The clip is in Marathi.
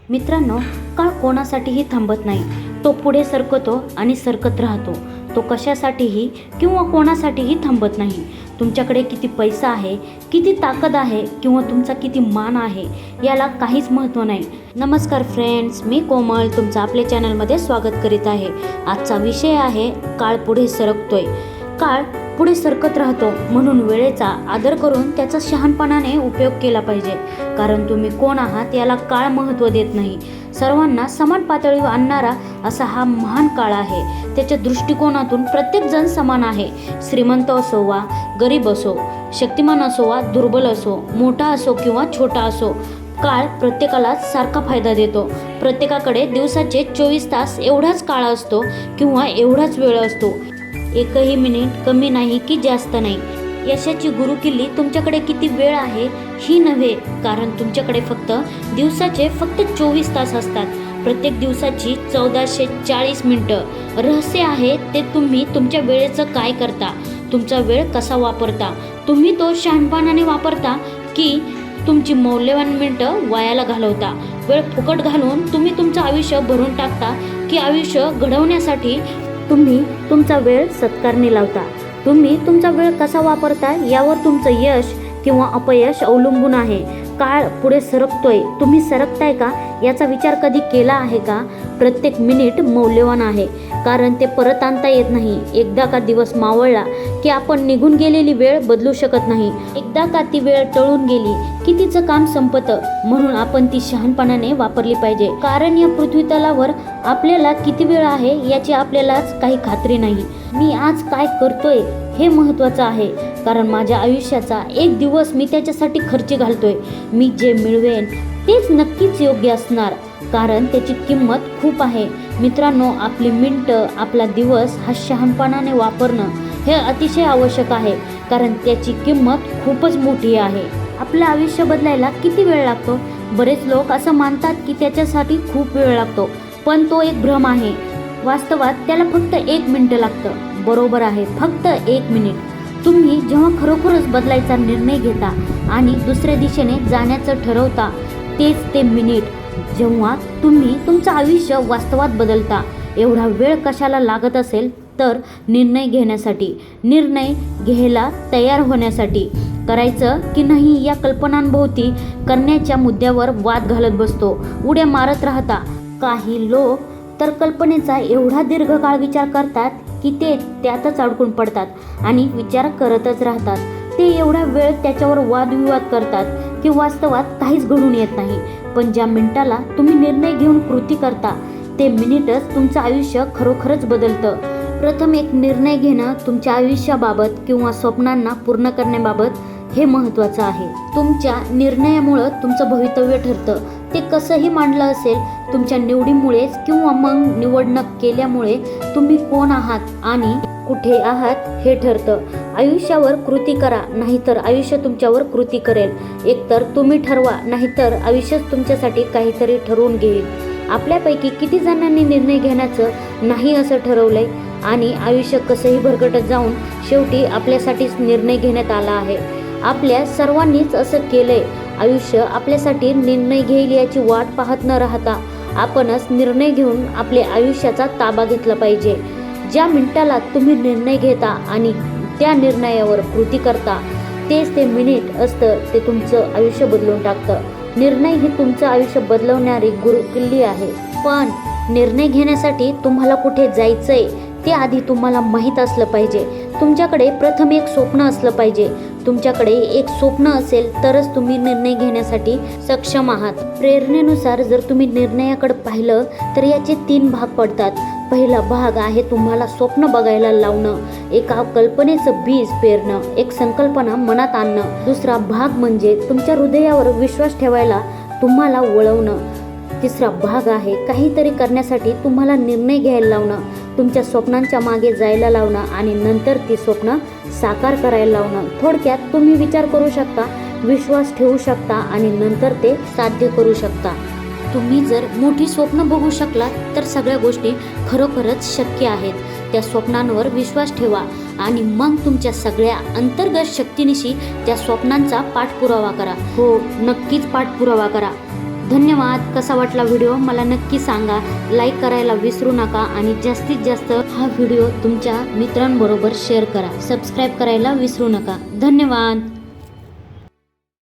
मित्रांनो, काळ कोणासाठीही थांबत नाही. तो पुढे सरकतो आणि सरकत राहतो. तो कशासाठीही किंवा कोणासाठीही थांबत नाही. तुमच्याकडे किती पैसा आहे, किती ताकद आहे किंवा तुमचा किती मान आहे याला काहीच महत्त्व नाही. नमस्कार फ्रेंड्स, मी कोमल तुमचं आपल्या चॅनलमध्ये स्वागत करीत आहे. आजचा विषय आहे काळ पुढे सरकतोय. काळ पुढे सरकत राहतो म्हणून वेळेचा आदर करून त्याचा शहाणपणाने उपयोग केला पाहिजे. कारण तुम्ही कोण आहात याला काळ महत्त्व देत नाही. सर्वांना समान पातळीवर आणणारा असा हा महान काळ आहे. त्याच्या दृष्टिकोनातून प्रत्येकजण समान आहे. श्रीमंत असो वा गरीब असो, शक्तिमान असो वा दुर्बल असो, मोठा असो किंवा छोटा असो, काळ प्रत्येकाला सारखा फायदा देतो. प्रत्येकाकडे दिवसाचे 24 तास एवढाच काळ असतो किंवा एवढाच वेळ असतो. एकही मिनिट कमी नाही की जास्त नाही. यशाची गुरुकिल्ली तुमच्याकडे किती वेळ आहे ही नव्हे, कारण तुमच्याकडे दिवसाचे फक्त 24 तास असतात. प्रत्येक दिवसाची 1440 मिनिटं. रहस्य आहे ते तुम्ही तुमच्या वेळेचं काय करता, तुमचा वेळ कसा वापरता. तुम्ही तो शहाणपणाने वापरता की तुमची मौल्यवान मिनिटं वायाला घालवता. वेळ फुकट घालून तुम्ही तुमचं आयुष्य भरून टाकता की आयुष्य घडवण्यासाठी तुम्ही तुमचा वेळ सत्कारणी लावता. तुम्ही तुमचा वेळ कसा वापरता यावर तुमचं यश किंवा अपयश अवलंबून आहे. काळ पुढे सरकतोय, तुम्ही सरकताय का याचा विचार कधी केला आहे का? प्रत्येक मिनिट मौल्यवान आहे, कारण ते परत आणता येत नाही. एकदा का दिवस मावळला की आपण निघून गेलेली वेळ बदलू शकत नाही. एकदा का ती वेळ टळून गेली की तिचं काम संपतं. म्हणून आपण ती शहाणपणाने वापरली पाहिजे. कारण या पृथ्वीतलावर आपल्याला किती वेळ आहे याची आपल्यालाच काही खात्री नाही. मी आज काय करतोय हे महत्त्वाचं आहे, कारण माझ्या आयुष्याचा एक दिवस मी त्याच्यासाठी खर्च घालतोय. मी जे मिळवेन तेच नक्कीच योग्य असणार, कारण त्याची किंमत खूप आहे. मित्रांनो, आपली मिनिटं, आपला दिवस हा शहाणपणाने वापरणं हे अतिशय आवश्यक आहे, कारण त्याची किंमत खूपच मोठी आहे. आपलं आयुष्य बदलायला किती वेळ लागतो? बरेच लोक असं मानतात की त्याच्यासाठी खूप वेळ लागतो, पण तो एक भ्रम आहे. वास्तवात त्याला फक्त 1 मिनिट लागतं. बरोबर आहे, फक्त 1 मिनिट. तुम्ही जेव्हा खरोखरच बदलायचा निर्णय घेता आणि दुसऱ्या दिशेने जाण्याचं ठरवता, तेच ते मिनिट जेव्हा तुम्ही तुमचं आयुष्य वास्तवात बदलता. एवढा वेळ कशाला लागत असेल तर निर्णय घेण्यासाठी, निर्णय घ्यायला तयार होण्यासाठी. करायचं की नाही या कल्पनांभोवती करण्याच्या मुद्द्यावर वाद घालत बसतो, उड्या मारत राहता. काही लोक तर कल्पनेचा एवढा दीर्घकाळ विचार करतात की ते त्यातच अडकून पडतात आणि विचार करतच राहतात. ते एवढा वेळ त्याच्यावर वादविवाद करतात की वास्तवात काहीच घडून येत नाही. पण ज्या मिनिटाला तुम्ही निर्णय घेऊन कृती करता, ते मिनिटच तुमचं आयुष्य खरोखरच बदलतं. प्रथम एक निर्णय घेणं तुमच्या आयुष्याबाबत किंवा स्वप्नांना पूर्ण करण्याबाबत हे महत्त्वाचं आहे. तुमच्या निर्णयामुळं तुमचं भवितव्य ठरतं. ते कसंही मांडलं असेल, तुमच्या निवडीमुळेच किंवा मग निवड न केल्यामुळे तुम्ही कोण आहात आणि कुठे आहात हे ठरतं. आयुष्यावर कृती करा, नाहीतर आयुष्य तुमच्यावर कृती करेल. एकतर तुम्ही ठरवा, नाहीतर आयुष्यच तुमच्यासाठी काहीतरी ठरवून घेईल. आपल्यापैकी किती जणांनी निर्णय घेण्याचं नाही असं ठरवलंय आणि आयुष्य कसंही भरकटत जाऊन शेवटी आपल्यासाठीच निर्णय घेण्यात आला आहे. आपल्या सर्वांनीच असं केलंय. आयुष्य आपल्यासाठी निर्णय घेईल याची वाट पाहत न राहता आपणच निर्णय घेऊन आपल्या आयुष्याचा ताबा घेतला पाहिजे. ज्या मिनिटाला तुम्ही निर्णय घेता आणि त्या निर्णयावर कृती करता, तेच ते मिनिट असतं ते तुमचं आयुष्य बदलून टाकतं. निर्णय ही तुमचं आयुष्य बदलवणारी गुरुकिल्ली आहे. पण निर्णय घेण्यासाठी तुम्हाला कुठे जायचंय ते आधी तुम्हाला माहीत असलं पाहिजे. तुमच्याकडे प्रथम एक स्वप्न असलं पाहिजे. तुमच्याकडे एक स्वप्न असेल तरच तुम्ही निर्णय घेण्यासाठी सक्षम आहात. प्रेरणेनुसार जर तुम्ही निर्णयाकडे पाहिलं तर याचे 3 भाग पडतात. पहिला भाग आहे तुम्हाला स्वप्न बघायला लावणं, एका कल्पनेचं बीज पेरणं, एक संकल्पना मनात आणणं. दुसरा भाग म्हणजे तुमच्या हृदयावर विश्वास ठेवायला तुम्हाला वळवणं. तिसरा भाग आहे काहीतरी करण्यासाठी तुम्हाला निर्णय घ्यायला लावणं, तुमच्या स्वप्नांच्या मागे जायला लावणं आणि नंतर ती स्वप्न साकार करायला लावणं. थोडक्यात तुम्ही विचार करू शकता, विश्वास ठेवू शकता आणि नंतर ते साध्य करू शकता. तुम्ही जर मोठी स्वप्न बघू शकलात तर सगळ्या गोष्टी खरोखरच शक्य आहेत. त्या स्वप्नांवर विश्वास ठेवा आणि मग तुमच्या सगळ्या अंतर्गत शक्तीनिशी त्या स्वप्नांचा पाठपुरावा करा. हो, नक्कीच पाठपुरावा करा. धन्यवाद. कसा वाटला व्हिडिओ मला नक्की सांगा. लाईक करायला विसरू नका आणि जास्तीत जास्त हा व्हिडिओ तुमच्या मित्रांबरोबर शेअर करा. सबस्क्राईब करायला विसरू नका. धन्यवाद.